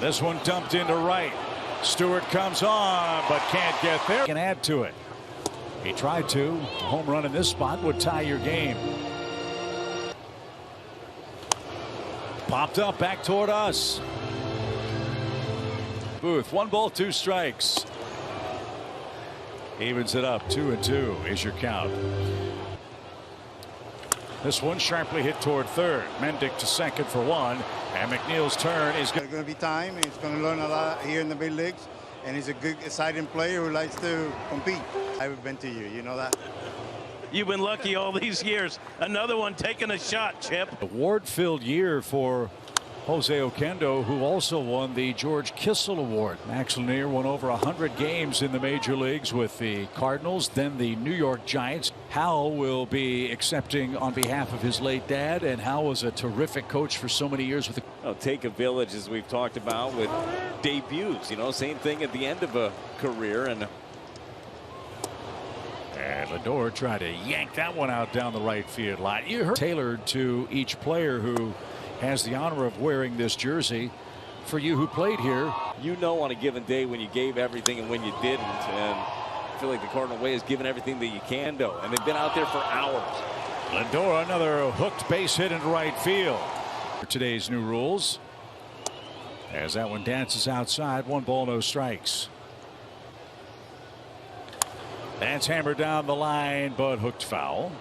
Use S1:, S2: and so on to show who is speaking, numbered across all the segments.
S1: This one dumped into right. Stewart comes on, but can't get there. Can add to it. He tried to. A home run in this spot would tie your game. Popped up back toward us. Booth, 1 ball, 2 strikes. Evens it up. 2-2 is your count. This one sharply hit toward third. Mendick to second for 1. And McNeil's turn is going
S2: to be time. He's going to learn a lot here in the big leagues. And he's a good, exciting player who likes to compete. I've been to you. You know that?
S3: You've been lucky all these years. Another one taking a shot, Chip.
S1: Award-filled year for Jose Oquendo, who also won the George Kissel Award. Max Lanier won over 100 games in the major leagues with the Cardinals, then the New York Giants. Hal will be accepting on behalf of his late dad, and Hal was a terrific coach for so many years with the
S4: take a village, as we've talked about with debuts. You know, same thing at the end of a career. And
S1: Lindor tried to yank that one out down the right field line. You heard tailored to each player who has the honor of wearing this jersey. For you who played here,
S4: you know on a given day when you gave everything and when you didn't. And I feel like the Cardinal way has given everything that you can do. And they've been out there for hours.
S1: Lindor, another hooked base hit into right field. For today's new rules, as that one dances outside, 1 ball, no strikes. That's hammered down the line, but hooked foul.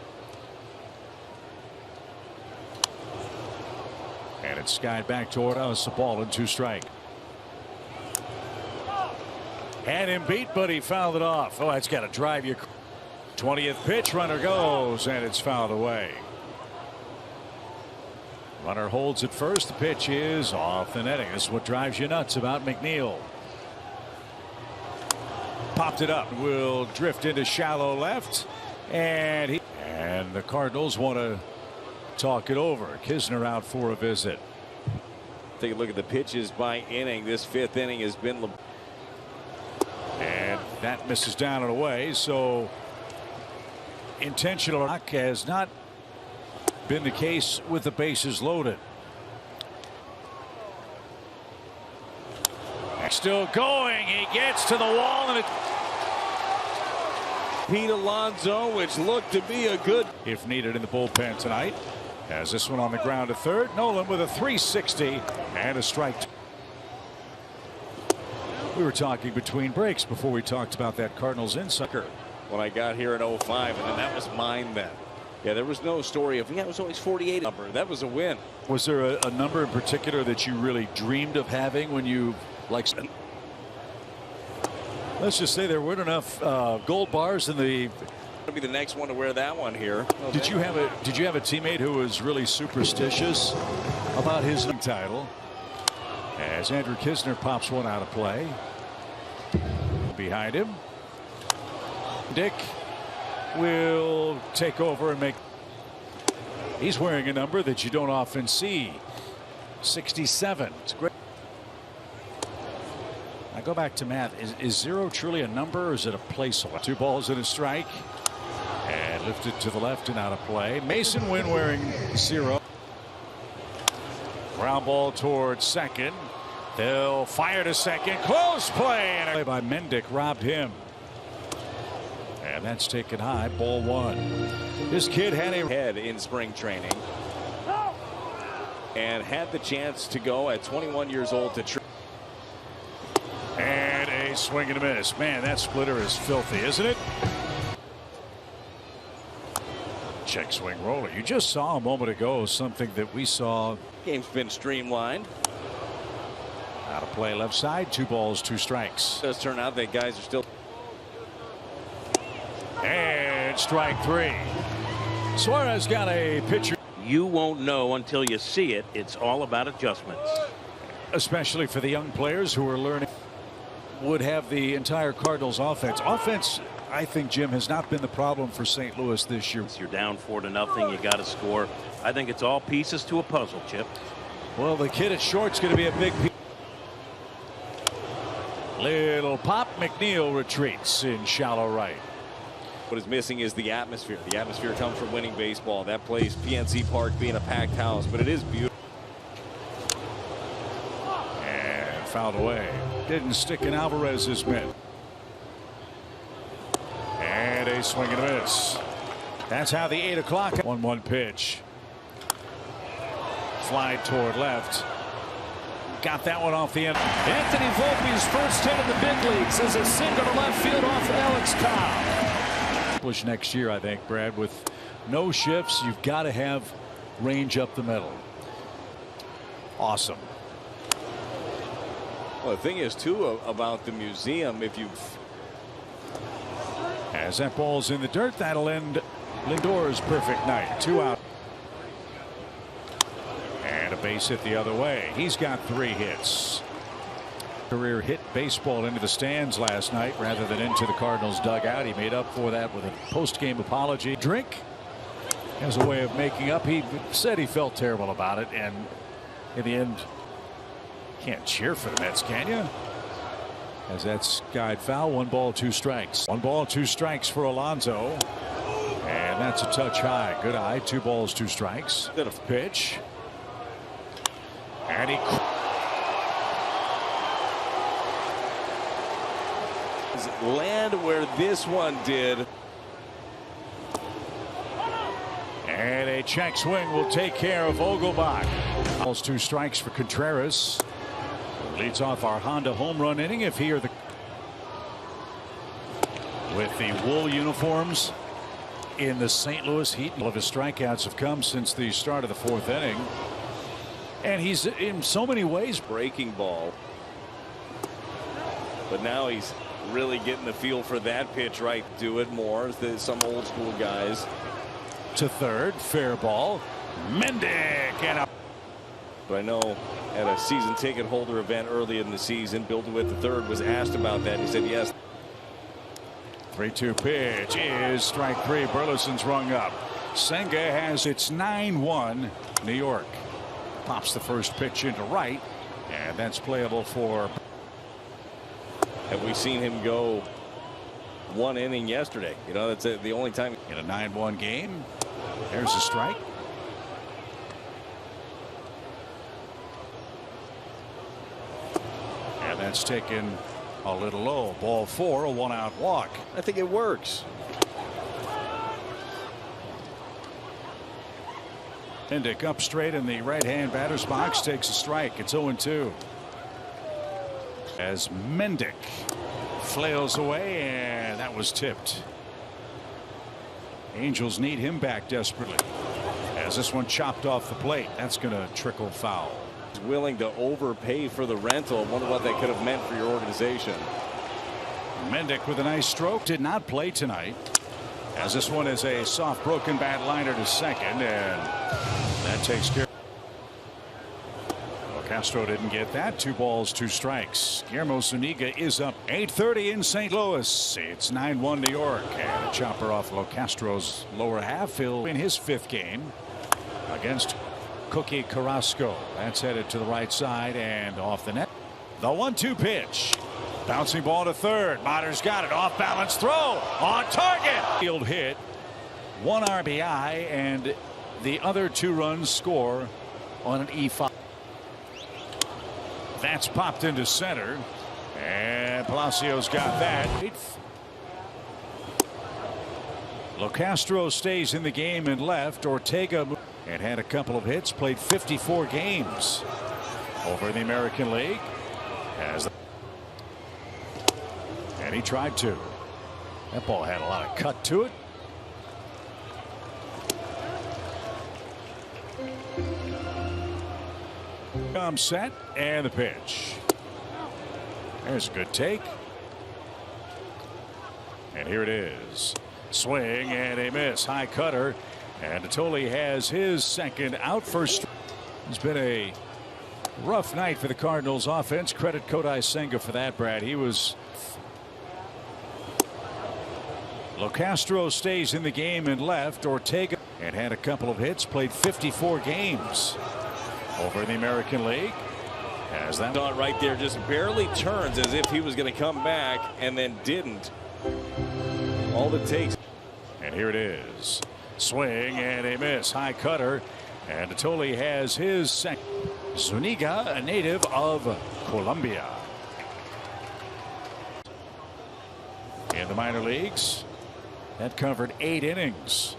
S1: And it's skied back toward us. A ball and 2 strike. Had him beat, but he fouled it off. Oh, that's got to drive you. 20th pitch, runner goes, and it's fouled away. Runner holds at first. The pitch is off the netting. This is what drives you nuts about McNeil. Popped it up. Will drift into shallow left. And the Cardinals want to talk it over. Kisner out for a visit.
S4: Take a look at the pitches by inning. This 5th inning has been.
S1: And that misses down and away. So intentional knock has not been the case with the bases loaded. Still going. He gets to the wall, and it.
S4: Pete Alonso, which looked to be a good.
S1: If needed in the bullpen tonight. Has this one on the ground to third. Nolan with a 360 and a strike. We were talking between breaks before we talked about that Cardinals insider.
S4: When I got here in 05, and then that was mine then. Yeah, there was no story of, it was always 48 number. That was a win.
S1: Was there a number in particular that you really dreamed of having when you let's just say there weren't enough gold bars in the.
S4: It'll be the next one to wear that one here.
S1: Okay. Did you have a teammate who was really superstitious about his title? As Andrew Kisner pops one out of play. Behind him, Dick will take over and make. He's wearing a number that you don't often see. 67. It's great. I go back to math. Is 0 truly a number, or is it a placeholder? 2 balls and a strike. And lifted to the left and out of play. Mason Wynn wearing 0. Ground ball towards second. They'll fire to second. Close play. And a play by Mendick robbed him. And that's taken high. Ball 1. This kid had a
S4: head in spring training. And had the chance to go at 21 years old to.
S1: And a swing and a miss. Man, that splitter is filthy, isn't it? Check swing roller. You just saw a moment ago something that we saw.
S4: Game's been streamlined.
S1: Out of play left side. 2 balls, 2 strikes.
S4: It does turn out that guys are still.
S1: And strike 3. Suarez got a pitcher.
S3: You won't know until you see it. It's all about adjustments.
S1: Especially for the young players who are learning. Would have the entire Cardinals offense. I think, Jim, has not been the problem for St. Louis this year.
S3: You're down 4-0. You got to score. I think it's all pieces to a puzzle, Chip.
S1: Well, the kid at short's going to be a big piece. Little pop. McNeil retreats in shallow right.
S4: What is missing is the atmosphere. The atmosphere comes from winning baseball. That place, PNC Park, being a packed house, but it is beautiful.
S1: fouled away. Didn't stick in Alvarez's mitt. And a swing and a miss. That's how the 8 o'clock 1-1 pitch. Fly toward left. Got that one off the end.
S5: Anthony Volpe's first hit in the big leagues is a single to left field off Alex Cobb.
S1: Push next year, I think, Brad, with no shifts. You've got to have range up the middle. Awesome.
S4: Well, the thing is, too, about the museum, if you've.
S1: As that ball's in the dirt, that'll end Lindor's perfect night. 2 out. And a base hit the other way. He's got 3 hits. Career hit baseball into the stands last night rather than into the Cardinals dugout. He made up for that with a post-game apology. Drink has a way of making up. He said he felt terrible about it, and in the end, can't cheer for the Mets, can you? As that's skied foul. 1 ball, 2 strikes. 1 ball, 2 strikes for Alonso. And that's a touch high. Good eye. 2 balls, 2 strikes. Then a pitch. And he
S4: land where this one did.
S1: And a check swing will take care of Vogelbach. Balls, 2 strikes for Contreras. Leads off our Honda home run inning if he or the with the wool uniforms in the St. Louis Heat. All of his strikeouts have come since the start of the 4th inning. And he's in so many ways
S4: Breaking ball. But now he's really getting the feel for that pitch right. Do it more. Some old school guys.
S1: to third. Fair ball. Mendick and a.
S4: But I know at a season ticket holder event early in the season, Bill DeWitt III was asked about that. He said yes.
S1: 3-2 pitch is strike 3. Burleson's rung up. Senga has its 9-1 New York. Pops the first pitch into right, and that's playable for.
S4: Have we seen him go 1 inning yesterday? You know, that's the only time
S1: in a 9-1 game. There's a strike. And that's taken a little low. Ball 4, a 1-out walk.
S4: I think it works.
S1: Mendick up straight in the right-hand batter's box, takes a strike. It's 0-2. As Mendick flails away, and that was tipped. Angels need him back desperately. As this one chopped off the plate, that's going to trickle foul.
S4: He's willing to overpay for the rental. I wonder what that could have meant for your organization.
S1: Mendick with a nice stroke, did not play tonight. As this one is a soft broken bat liner to second, and that takes care. Well, Castro didn't get that. 2 balls, 2 strikes. Guillermo Zuniga is up. 8:30 in St. Louis. It's 9-1 New York, and a chopper off Lo Castro's lower half. He'll in his 5th game against Cookie Carrasco. That's headed to the right side and off the net. The 1-2 pitch. Bouncing ball to third. Motter's got it. Off balance throw. On target. Field hit. 1 RBI, and the other 2 runs score on an E5. That's popped into center. And Palacios got that. Locastro stays in the game and left. Ortega and had a couple of hits. Played 54 games over in the American League. And he tried to. That ball had a lot of cut to it. Set and the pitch. There's a good take. And here it is. Swing and a miss. High cutter. And Natoli has his 2nd out. First. It's been a rough night for the Cardinals offense. Credit Kodai Senga for that, Brad. He was. Locastro stays in the game and left. Ortega and had a couple of hits. Played 54 games over in the American League. As that
S4: dot right there just barely turns as if he was going to come back and then didn't. All it takes.
S1: And here it is. Swing and a miss. High cutter. And Natoli has his 2nd. Zuniga, a native of Colombia. In the minor leagues, that covered 8 innings.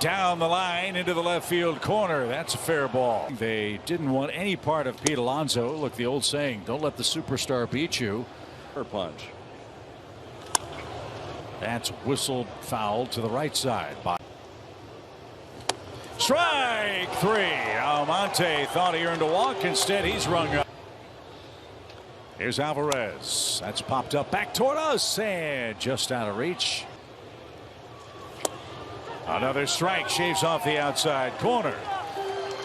S1: Down the line into the left field corner. That's a fair ball. They didn't want any part of Pete Alonso. Look, the old saying, don't let the superstar beat you.
S4: Or punch.
S1: That's whistled foul to the right side. Strike 3. Almonte thought he earned a walk. Instead, he's rung up. Here's Alvarez. That's popped up back toward us and just out of reach. Another strike, shaves off the outside corner.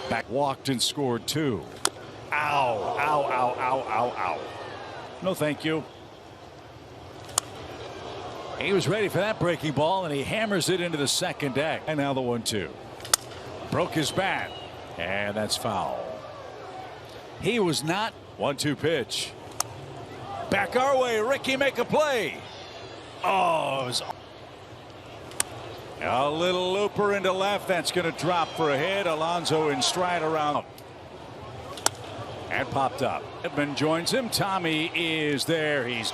S1: Back walked and scored 2. Ow, ow, ow, ow, ow, ow. No, thank you. He was ready for that breaking ball, and he hammers it into the second deck. And now the 1-2. Broke his bat, and that's foul. He was not. 1-2 pitch. Back our way. Ricky, make a play. Oh, it was a little looper into left. That's going to drop for a hit. Alonso in stride around. And popped up. Edmund joins him. Tommy is there. He's